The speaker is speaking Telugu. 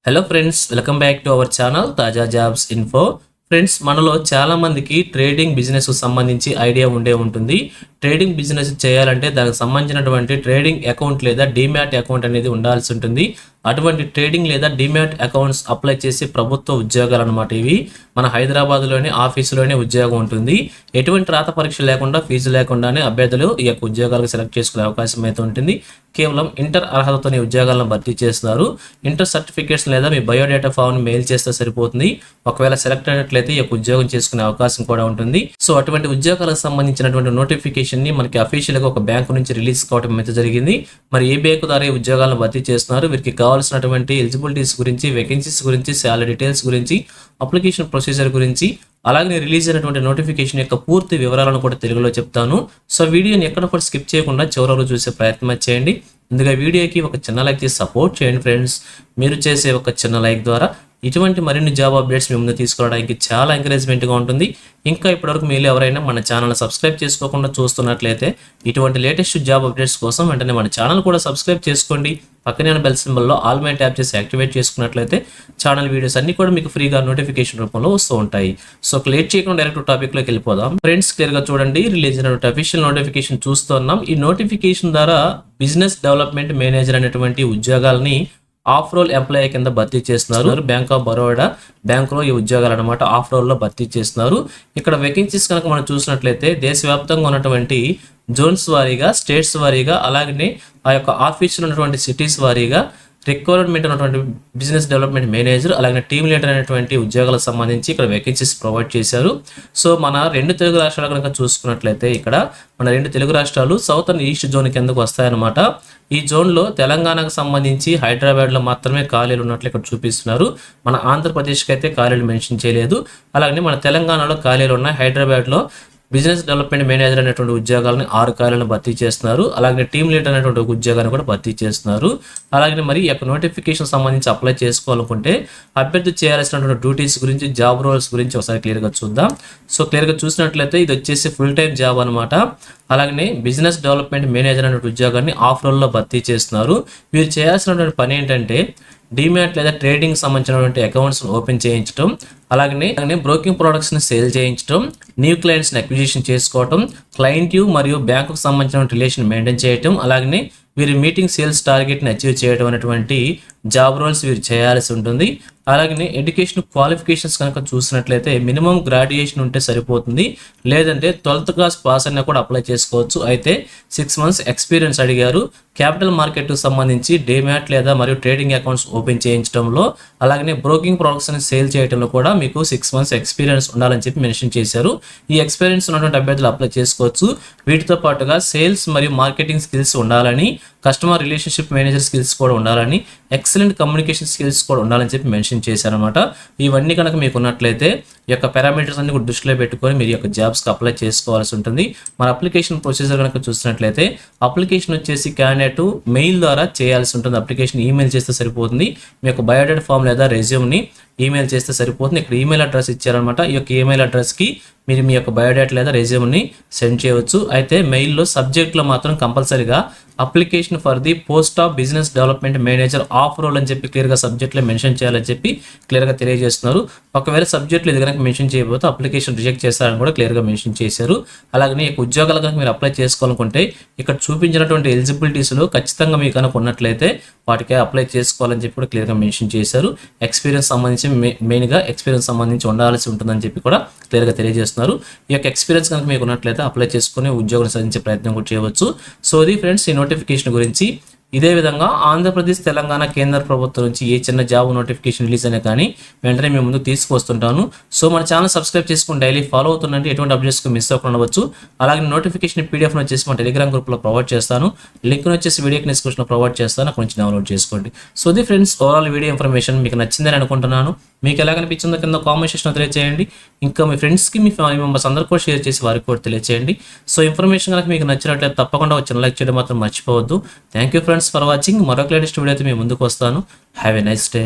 Hello friends, welcome back to our channel తాజా జాబ్స్ ఇన్ఫో. ఫ్రెండ్స్, మనలో చాలా మందికి ట్రేడింగ్ బిజినెస్ సంబంధించి ఐడియా ఉంటుంది. ట్రేడింగ్ బిజినెస్ చేయాలంటే దానికి సంబంధించినటువంటి ట్రేడింగ్ అకౌంట్ లేదా డీమ్యాట్ అకౌంట్ అనేది ఉండాల్సి ఉంటుంది. అటువంటి ట్రేడింగ్ లేదా డీమ్యాట్ అకౌంట్స్ అప్లై చేసి ప్రభుత్వ ఉద్యోగాలు అనమాట. ఇవి మన హైదరాబాద్లోని ఆఫీసులోనే ఉద్యోగం ఉంటుంది. ఎటువంటి రాత పరీక్ష లేకుండా, ఫీజు లేకుండానే అభ్యర్థులు ఈ యొక్క ఉద్యోగాలకు సెలెక్ట్ చేసుకునే అవకాశం అయితే ఉంటుంది. కేవలం ఇంటర్ అర్హతతోని ఉద్యోగాలను భర్తీ చేస్తున్నారు. ఇంటర్ సర్టిఫికేట్స్ లేదా మీ బయోడేటా ఫామ్ మెయిల్ చేస్తే సరిపోతుంది. ఒకవేళ సెలెక్ట్ అయినట్లయితే ఈ యొక్క ఉద్యోగం చేసుకునే అవకాశం కూడా ఉంటుంది. సో అటువంటి ఉద్యోగాలకు సంబంధించినటువంటి నోటిఫికేషన్ ని మనకి అఫీషియల్ గా ఒక బ్యాంకు నుంచి రిలీజ్ కావడం అయితే జరిగింది. మరి ఏ బ్యాంకు ద్వారా ఈ ఉద్యోగాలను భర్తీ చేస్తున్నారు, వీరికి కావాల్సినటువంటి ఎలిజిబిలిటీస్ గురించి, వేకెన్సీస్ గురించి, శాలరీ డీటెయిల్స్ గురించి, అప్లికేషన్ ప్రొసీజర్ గురించి, అలాగే రిలీజ్ అయినటువంటి నోటిఫికేషన్ యొక్క పూర్తి వివరాలను కూడా తెలుగులో చెప్తాను. సో వీడియోని ఎక్కడ కూడా స్కిప్ చేయకుండా చివరి వరకు చూసే ప్రయత్నం చేయండి. ముందుగా వీడియోకి ఒక చిన్న లైక్ చేసి సపోర్ట్ చేయండి ఫ్రెండ్స్. మీరు చేసే ఒక చిన్న లైక్ ద్వారా ఇటువంటి మరిన్ని జాబ్ అప్డేట్స్ మీ ముందు తీసుకోవడానికి చాలా ఎంకరేజ్మెంట్గా ఉంటుంది. ఇంకా ఇప్పటివరకు మీరు ఎవరైనా మన ఛానల్ సబ్స్క్రైబ్ చేసుకోకుండా చూస్తున్నట్లయితే ఇటువంటి లేటెస్ట్ జాబ్ అప్డేట్స్ కోసం వెంటనే మన ఛానల్ కూడా సబ్స్క్రైబ్ చేసుకోండి. పక్కనే బెల్ సింబల్లో ఆల్ మై ట్యాప్ చేసి యాక్టివేట్ చేసుకున్నట్లయితే ఛానల్ వీడియోస్ అన్ని కూడా మీకు ఫ్రీగా నోటిఫికేషన్ రూపంలో వస్తూ ఉంటాయి. సో లేట్ చేయకుండా డైరెక్ట్ టాపిక్లోకి వెళ్ళిపోదాం. ఫ్రెండ్స్, క్లియర్గా చూడండి, రిలీజ్ అయినటువంటి అఫీషియల్ నోటిఫికేషన్ చూస్తున్నాం. ఈ నోటిఫికేషన్ ద్వారా బిజినెస్ డెవలప్మెంట్ మేనేజర్ అనేటువంటి ఉద్యోగాలని ఆఫ్ రోల్ ఎంప్లాయీ కింద భర్తీ చేస్తున్నారు. బ్యాంక్ ఆఫ్ బరోడా బ్యాంకులో ఈ ఉద్యోగాలు అనమాట ఆఫ్ రోల్లో భర్తీ చేస్తున్నారు. ఇక్కడ వేకెన్సీస్ కనుక మనం చూసినట్లయితే దేశవ్యాప్తంగా ఉన్నటువంటి జోన్స్ వారీగా, స్టేట్స్ వారీగా, అలాగే ఆ యొక్క ఆఫీసులో ఉన్నటువంటి సిటీస్ వారీగా రిక్వైర్మెంట్ ఉన్నటువంటి బిజినెస్ డెవలప్మెంట్ మేనేజర్, అలాగే టీమ్ లీడర్ అనేటువంటి ఉద్యోగాలకు సంబంధించి ఇక్కడ వేకెన్సీస్ ప్రొవైడ్ చేశారు. సో మన రెండు తెలుగు రాష్ట్రాలు కనుక చూసుకున్నట్లయితే ఇక్కడ మన రెండు తెలుగు రాష్ట్రాలు సౌత్ అండ్ ఈస్ట్ జోన్ కిందకు వస్తాయన్నమాట. ఈ జోన్లో తెలంగాణకు సంబంధించి హైదరాబాద్లో మాత్రమే ఖాళీలు ఉన్నట్లు ఇక్కడ చూపిస్తున్నారు. మన ఆంధ్రప్రదేశ్కి అయితే ఖాళీలు మెన్షన్ చేయలేదు. అలాగే మన తెలంగాణలో ఖాళీలు ఉన్నాయి. హైదరాబాద్లో బిజినెస్ డెవలప్మెంట్ మేనేజర్ అనేటువంటి ఉద్యోగాలను 6 ఖాళీలను భర్తీ చేస్తున్నారు. అలాగే టీమ్ లీడర్ అనేటువంటి ఉద్యోగాన్ని కూడా భర్తీ చేస్తున్నారు. అలాగే మరి ఈ యొక్క నోటిఫికేషన్ సంబంధించి అప్లై చేసుకోవాలనుకుంటే అభ్యర్థి చేయాల్సినటువంటి డ్యూటీస్ గురించి, జాబ్ రోల్స్ గురించి ఒకసారి క్లియర్గా చూద్దాం. సో క్లియర్గా చూసినట్లయితే ఇది వచ్చేసి ఫుల్ టైం జాబ్ అనమాట. అలాగే బిజినెస్ డెవలప్మెంట్ మేనేజర్ అనే ఉద్యోగాన్ని ఆఫ్ రోల్లో భర్తీ చేస్తున్నారు. వీరు చేయాల్సినటువంటి పని ఏంటంటే డీమ్యాట్ లేదా ట్రేడింగ్ సంబంధించినటువంటి అకౌంట్స్ ఓపెన్ చేయించడం, అలాగే బ్రోకింగ్ ప్రొడక్ట్స్ని సేల్ చేయించడం, న్యూ క్లయింట్స్ని అక్విజిషన్ చేసుకోవడం, క్లయింట్ మరియు బ్యాంకుకు సంబంధించిన రిలేషన్ మెయింటైన్ చేయడం, అలాగే వీరి మీటింగ్ సేల్స్ టార్గెట్ని అచీవ్ చేయడం అనేటువంటి జాబ్ రోల్స్ వీరు చేయాల్సి ఉంటుంది. అలాగే ఎడ్యుకేషన్ క్వాలిఫికేషన్స్ కనుక చూసినట్లయితే మినిమం గ్రాడ్యుయేషన్ ఉంటే సరిపోతుంది. లేదంటే 12th క్లాస్ పాస్ అయినా కూడా అప్లై చేసుకోవచ్చు. అయితే 6 months ఎక్స్పీరియన్స్ అడిగారు. క్యాపిటల్ మార్కెట్కు సంబంధించి డీమ్యాట్ లేదా మరియు ట్రేడింగ్ అకౌంట్స్ ఓపెన్ చేయించడంలో, అలాగే బ్రోకింగ్ ప్రొడక్ట్స్ని సేల్ చేయడంలో కూడా మీకు 6 months ఎక్స్పీరియన్స్ ఉండాలని చెప్పి మెన్షన్ చేశారు. ఈ ఎక్స్పీరియన్స్ ఉన్నటువంటి అభ్యర్థులు అప్లై చేసుకోవచ్చు. వీటితో పాటుగా సేల్స్ మరియు మార్కెటింగ్ స్కిల్స్ ఉండాలని, కస్టమర్ రిలేషన్షిప్ మేనేజర్ స్కిల్స్ కూడా ఉండాలని, ఎక్సలెంట్ కమ్యూనికేషన్ స్కిల్స్ కూడా ఉండాలని చెప్పి మెన్షన్ చేశారనమాట. ఇవన్నీ కనుక మీకు ఉన్నట్లయితే ఈ యొక్క పారామీటర్స్ అన్ని కూడా దృష్టిలో పెట్టుకొని మీరు యొక్క జాబ్స్కి అప్లై చేసుకోవాల్సి ఉంటుంది. మన అప్లికేషన్ ప్రొసీజర్ కనుక చూసినట్లయితే అప్లికేషన్ వచ్చేసి క్యాండిడేట్ మెయిల్ ద్వారా చేయాల్సి ఉంటుంది. అప్లికేషన్ ఈమెయిల్ చేస్తే సరిపోతుంది. మీ యొక్క బయోడేటా ఫామ్ లేదా రెజ్యూమ్ని ఈమెయిల్ చేస్తే సరిపోతుంది. ఇక్కడ ఈమెయిల్ అడ్రస్ ఇచ్చారనమాట. ఈ యొక్క ఈమెయిల్ అడ్రస్కి మీరు మీ యొక్క బయోడేటా లేదా రెజ్యూమ్ని సెండ్ చేయవచ్చు. అయితే మెయిల్లో సబ్జెక్ట్లో మాత్రం కంపల్సరీగా application for the post of business development manager of role అని చెప్పి క్లియర్గా సబ్జెక్ట్లో మెన్షన్ చేయాలని చెప్పి క్లియర్గా తెలియజేస్తున్నారు. ఒకవేళ సబ్జెక్ట్లో ఇది కనుక మెన్షన్ చేయకపోతే అప్లికేషన్ రిజెక్ట్ చేస్తారని కూడా క్లియర్గా మెన్షన్ చేశారు. అలాగే ఈ ఉద్యోగాలు కనుక మీరు అప్లై చేసుకోవాలనుకుంటే ఇక్కడ చూపించినటువంటి ఎలిజిబిలిటీస్లో ఖచ్చితంగా మీకు కనుక ఉన్నట్లయితే వాటికి అప్లై చేసుకోవాలని చెప్పి కూడా క్లియర్గా మెన్షన్ చేశారు. ఎక్స్పీరియన్స్ సంబంధించి మెయిన్గా ఎక్స్పీరియన్స్ సంబంధించి ఉండాల్సి ఉంటుందని చెప్పి కూడా క్లియర్గా తెలియజేస్తున్నారు. ఈ యొక్క ఎక్స్పీరియన్స్ కనుక మీకు ఉన్నట్లయితే అప్లై చేసుకుని ఉద్యోగం సాధించే ప్రయత్నం కూడా చేయవచ్చు. సో ఇది ఫ్రెండ్స్ ఈ నోటిఫికేషన్ గురించి. ఇదే విధంగా ఆంధ్రప్రదేశ్, తెలంగాణ కేంద్ర ప్రభుత్వం నుంచి ఏ చిన్న జాబ్ నోటిఫికేషన్ రిలీజ్ అయినా కానీ వెంటనే మేము ముందుకు తీసుకొస్తుంటాను. సో మన ఛానల్ సబ్స్క్రైబ్ చేసుకుని డైలీ ఫాలో అవుతుందంటే ఎటువంటి అప్డేట్స్ మిస్ అవ్వకుండా ఉండవచ్చు. అలాగే నోటిఫికేషన్ PDF వచ్చేసి మన టెలిగ్రామ్ గ్రూప్లో ప్రొవైడ్ చేస్తాను. లింక్ వచ్చేసి వీడియోకి డిస్క్రిప్షన్లో ప్రొవైడ్ చేస్తాను. అక్కడ నుంచి డౌన్లోడ్ చేసుకోండి. సో ఇది ఫ్రెండ్స్ ఓవరాల్ వీడియో ఇన్ఫర్మేషన్ మీకు నచ్చిందని అనుకుంటున్నాను. మీకు ఎలా కనిపించిందో కింద కామెంట్ సెక్షన్లో తెలియజేయండి. ఇంకా మీ ఫ్రెండ్స్కి, మీ ఫ్యామిలీ మెంబర్స్ అందరూ కూడా షేర్ చేసి వారికి కూడా తెలియజేయండి. సో ఇన్ఫర్మేషన్ కనుక మీకు నచ్చినట్లయితే తప్పకుండా ఒక చిన్న లైక్ చేయడం మాత్రం మర్చిపోవద్దు. Thank you friends for watching. మరొక లేటెస్ట్ వీడియో అయితే మీ ముందుకు వస్తాను. Have a nice day.